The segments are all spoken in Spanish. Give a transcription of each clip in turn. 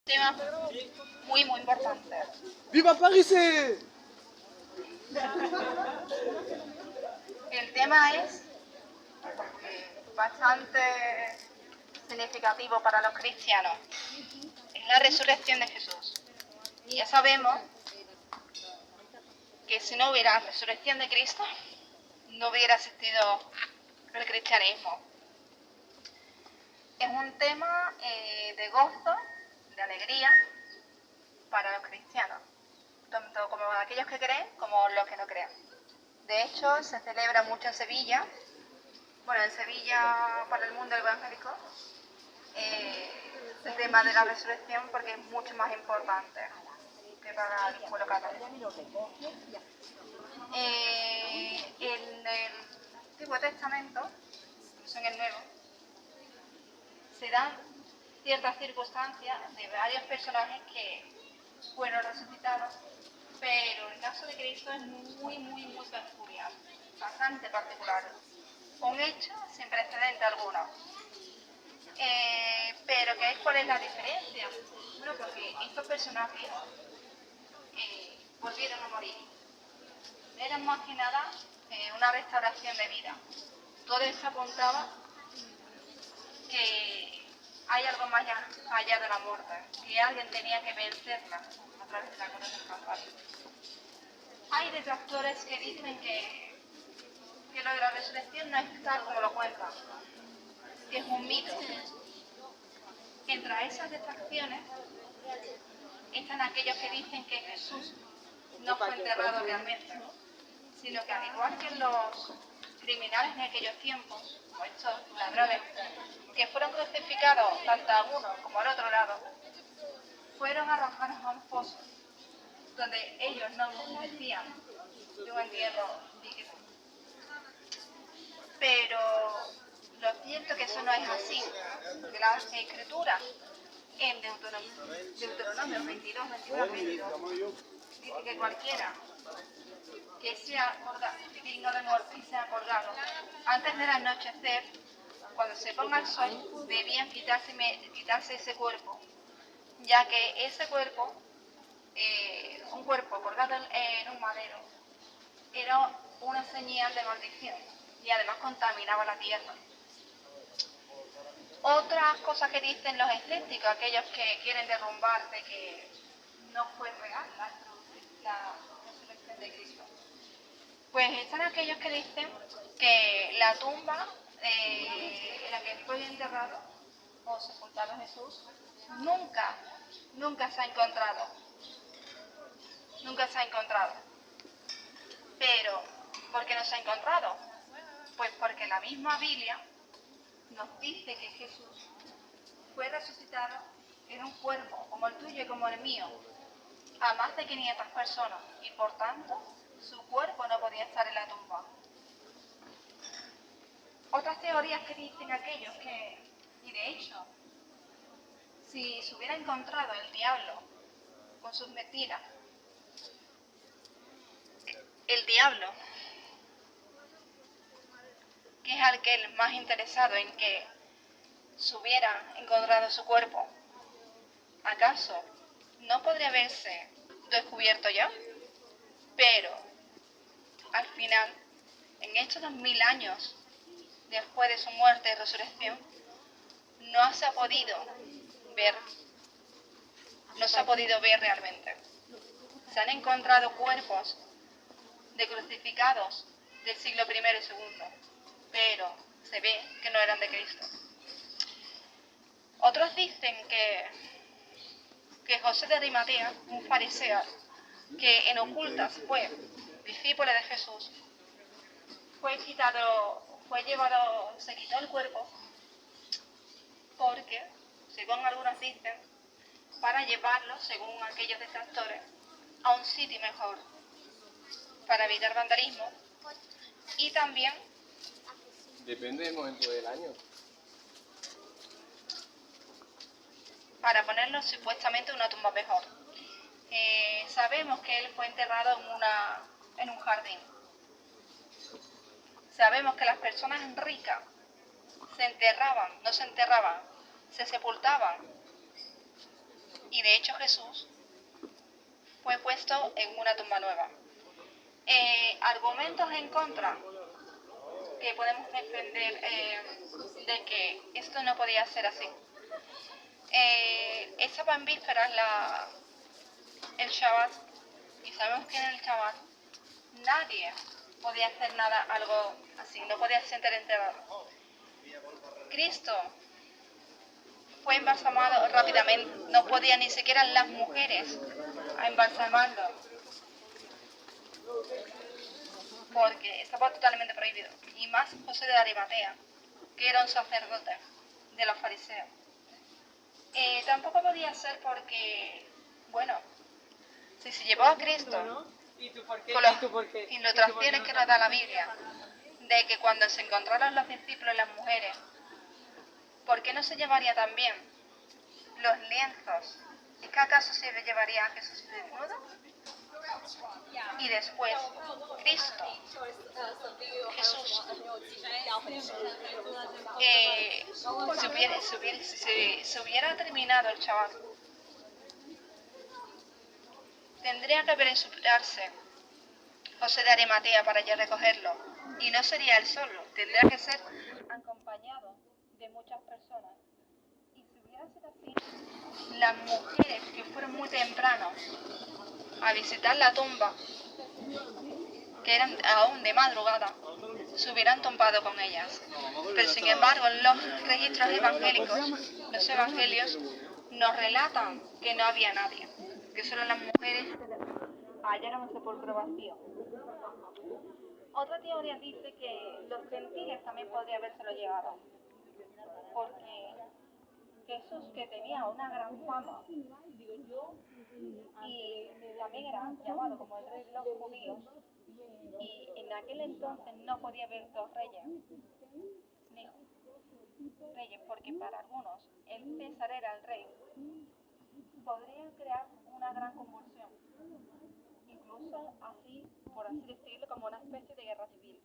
Tema muy importante. ¡Viva París! El tema es bastante significativo para los cristianos. Es la resurrección de Jesús. Y ya sabemos que si no hubiera resurrección de Cristo, no hubiera existido el cristianismo. Es un tema de gozo, de alegría para los cristianos, tanto como aquellos que creen como los que no creen. De hecho, se celebra mucho en Sevilla, en Sevilla para el mundo evangélico, el tema de la resurrección porque es mucho más importante que para el pueblo católico. En el Antiguo Testamento, incluso en el Nuevo, se dan ciertas circunstancias de varios personajes que fueron resucitados, pero el caso de Cristo es muy peculiar, bastante particular, un hecho sin precedente alguno. Pero ¿cuál es la diferencia? Bueno, porque estos personajes volvieron a morir. Era más que nada una restauración de vida. Todo eso apuntaba que hay algo más allá de la muerte, que alguien tenía que vencerla a través de la cruz del Calvario. Hay detractores que dicen que lo de la resurrección no es tal como lo cuentan, que es un mito. Entre esas detracciones están aquellos que dicen que Jesús no fue enterrado realmente, sino que al igual que los criminales en aquellos tiempos, o estos ladrones, que fueron crucificados tanto a uno como al otro lado, fueron arrojados a un foso, donde ellos no merecían de un entierro digno. Pero lo cierto es que eso no es así, porque la Escritura en Deuteronomio 22, 22, dice que cualquiera que sea digno de muerte y sea colgado antes del anochecer, cuando se ponga el sol, debían quitarse ese cuerpo, ya que ese cuerpo, un cuerpo colgado en un madero, era una señal de maldición y además contaminaba la tierra. Otras cosas que dicen los escépticos, aquellos que quieren derrumbar de que no fue real la resurrección de Cristo, pues están aquellos que dicen que la tumba en la que fue enterrado o sepultado Jesús nunca se ha encontrado. Nunca se ha encontrado. Pero, ¿por qué no se ha encontrado? Pues porque la misma Biblia nos dice que Jesús fue resucitado en un cuerpo como el tuyo y como el mío, a más de 500 personas, y por tanto su cuerpo no podía estar en la tumba. Otras teorías que dicen aquellos que, y de hecho, si se hubiera encontrado el diablo con sus mentiras, el diablo, que es aquel más interesado en que se hubiera encontrado su cuerpo, ¿acaso no podría haberse descubierto ya? Pero, al final, en estos 2000 años, después de su muerte y resurrección, no se ha podido ver realmente. Se han encontrado cuerpos de crucificados del siglo I y II, pero se ve que no eran de Cristo. Otros dicen que José de Arimatea, un fariseo que en ocultas fue discípulo de Jesús, se quitó el cuerpo porque, según algunos dicen, para llevarlo, según aquellos detractores, a un sitio mejor, para evitar vandalismo y también... Depende del momento del año. Para ponerlo supuestamente en una tumba mejor. Sabemos que él fue enterrado en un jardín. Sabemos que las personas ricas se sepultaban, y de hecho Jesús fue puesto en una tumba nueva. Argumentos en contra que podemos defender de que esto no podía ser así. Estaba en vísperas el Shabbat, y sabemos que en el Shabbat nadie podía hacer nada, algo así, no podía ser enterrado. Cristo fue embalsamado rápidamente, no podían ni siquiera las mujeres embalsamarlo, porque estaba totalmente prohibido. Y más José de Arimatea, que era un sacerdote de los fariseos. Tampoco podía ser porque, bueno, si se llevó a Cristo con las ilustraciones que nos da la Biblia, de que cuando se encontraron los discípulos y las mujeres, ¿por qué no se llevaría también los lienzos? ¿Es que acaso se llevaría a Jesús desnudo? Y después, Cristo, Jesús, si hubiera terminado el Shabbat, tendría que apresurarse José de Arimatea para ir a recogerlo, y no sería él solo, tendría que ser acompañado de muchas personas. Y si hubiera sido así, las mujeres que fueron muy temprano a visitar la tumba, que eran aún de madrugada, se hubieran topado con ellas. Pero sin embargo, los registros evangélicos, los evangelios, nos relatan que no había nadie, que solo las mujeres hallaron el sepulcro vacío. Otra teoría dice que los gentiles también podrían habérselo llevado, porque Jesús, que tenía una gran fama y también era llamado como el rey de los judíos, y en aquel entonces no podía haber dos reyes, ni reyes, porque para algunos el César era el rey, podría crear una gran convulsión, incluso así, por así decirlo, como una especie de guerra civil.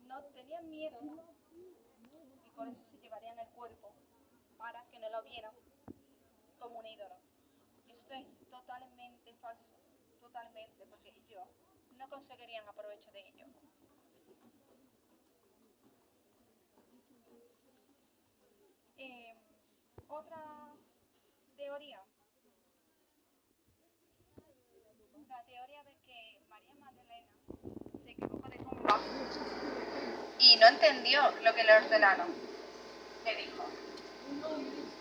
No tenían miedo y por eso se llevarían el cuerpo para que no lo vieran como un ídolo. Esto es totalmente falso, totalmente, porque ellos no conseguirían aprovecho de ello. Otra teoría, la teoría de que María Magdalena se equivocó de tumba y no entendió lo que le ordenaron, le dijo.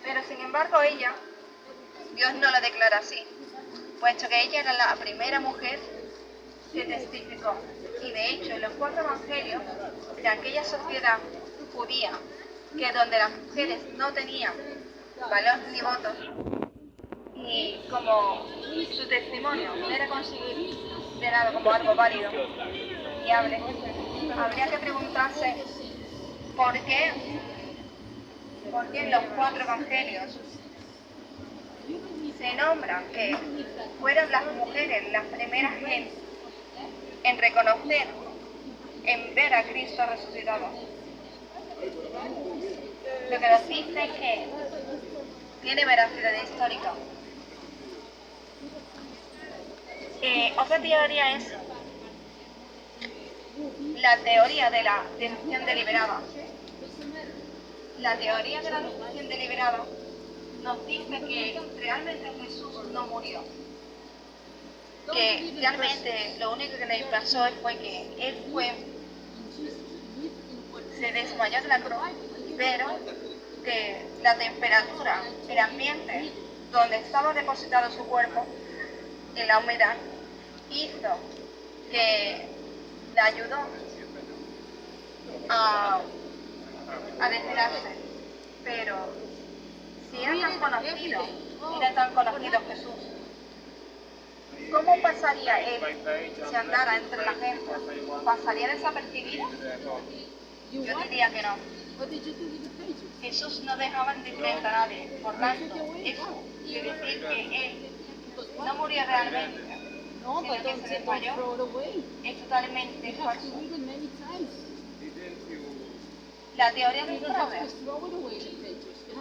Pero sin embargo ella, Dios no la declara así, puesto que ella era la primera mujer que testificó. Y de hecho en los 4 evangelios de aquella sociedad judía, que donde las mujeres no tenían valor ni votos, y como su testimonio no era considerado como algo válido y habría que preguntarse por qué en los 4 evangelios se nombran que fueron las mujeres las primeras en reconocer, en ver a Cristo resucitado. Lo que nos dice es que tiene veracidad histórica. Otra teoría es la teoría de la destrucción deliberada. La teoría de la destrucción deliberada nos dice que realmente Jesús no murió. Que realmente lo único que le pasó fue que él se desmayó de la cruz, pero que la temperatura, el ambiente donde estaba depositado su cuerpo, en la humedad, hizo que le ayudó a deshelarse. Pero si era tan conocido Jesús, ¿cómo pasaría él si andara entre la gente? ¿Pasaría desapercibido? Yo diría que no. Jesús no dejaba indiferente a nadie, por tanto, eso de decir que él no murió realmente, sino que se desmayó, es totalmente falso. La teoría del fraude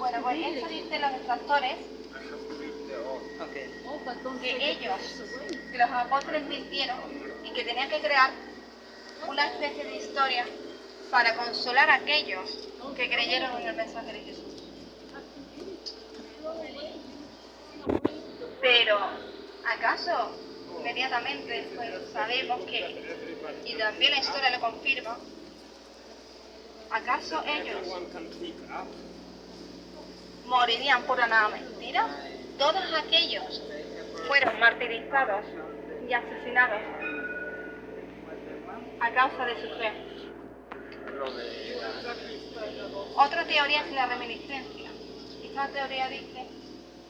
Bueno, pues eso dicen los detractores, que ellos, que los apóstoles mintieron y que tenían que crear una especie de historia para consolar a aquellos que creyeron en el mensaje de Jesús. Pero, ¿acaso inmediatamente después sabemos que, y también la historia lo confirma, ¿acaso ellos morirían por una mentira? Todos aquellos fueron martirizados y asesinados a causa de su fe. Otra teoría es la reminiscencia. Esta teoría dice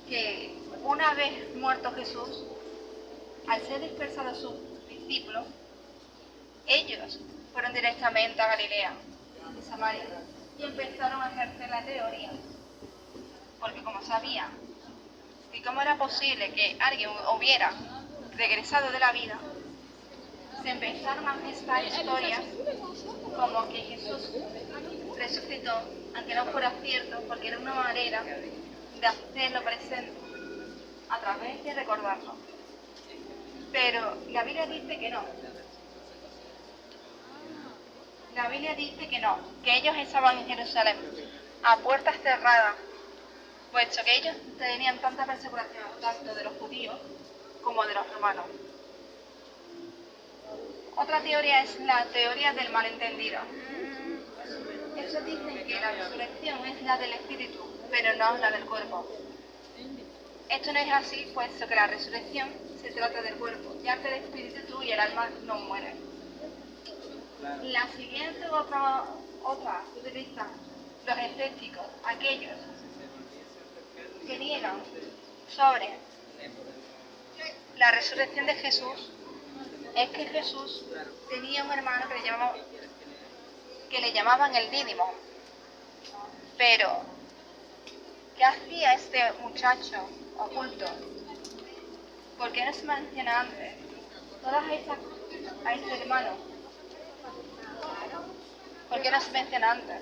que una vez muerto Jesús, al ser dispersados sus discípulos, ellos fueron directamente a Galilea y Samaria y empezaron a ejercer la teoría. Porque como sabían que cómo era posible que alguien hubiera regresado de la vida, se empezaron a gestar historias como que Jesús resucitó, aunque no fuera cierto, porque era una manera de hacerlo presente a través de recordarlo. Pero la Biblia dice que no. La Biblia dice que no, que ellos estaban en Jerusalén a puertas cerradas, puesto que ellos tenían tanta persecución tanto de los judíos como de los romanos. Otra teoría es la teoría del malentendido. Ellos dicen que la resurrección es la del espíritu, pero no la del cuerpo. Esto no es así, puesto que la resurrección se trata del cuerpo, ya que el espíritu y el alma no mueren. La siguiente otra que utilizan los escépticos, aquellos que niegan sobre la resurrección de Jesús, es que Jesús tenía un hermano que le llamaban el Dídimo. Pero, ¿qué hacía este muchacho oculto? ¿Por qué no se menciona antes? A este hermano. ¿Por qué no se menciona antes?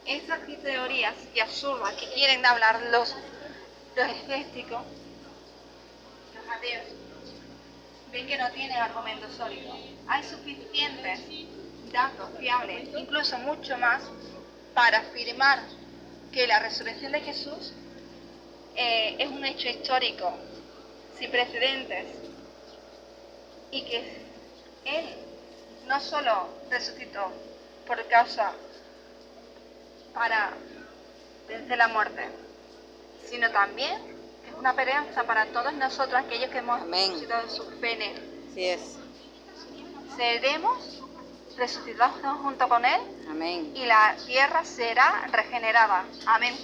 Estas teorías y absurdas que quieren hablar los escépticos, los ateos, ven que no tienen argumentos sólidos. Hay suficientes datos fiables, incluso mucho más, para afirmar que la resurrección de Jesús es un hecho histórico, sin precedentes, y que Él no solo resucitó por causa para vencer la muerte, sino también es una esperanza para todos nosotros, aquellos que hemos resucitado su fe en Él. Así es. Seremos resucitados junto con Él. Amén. Y la tierra será regenerada. Amén.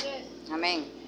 Amén.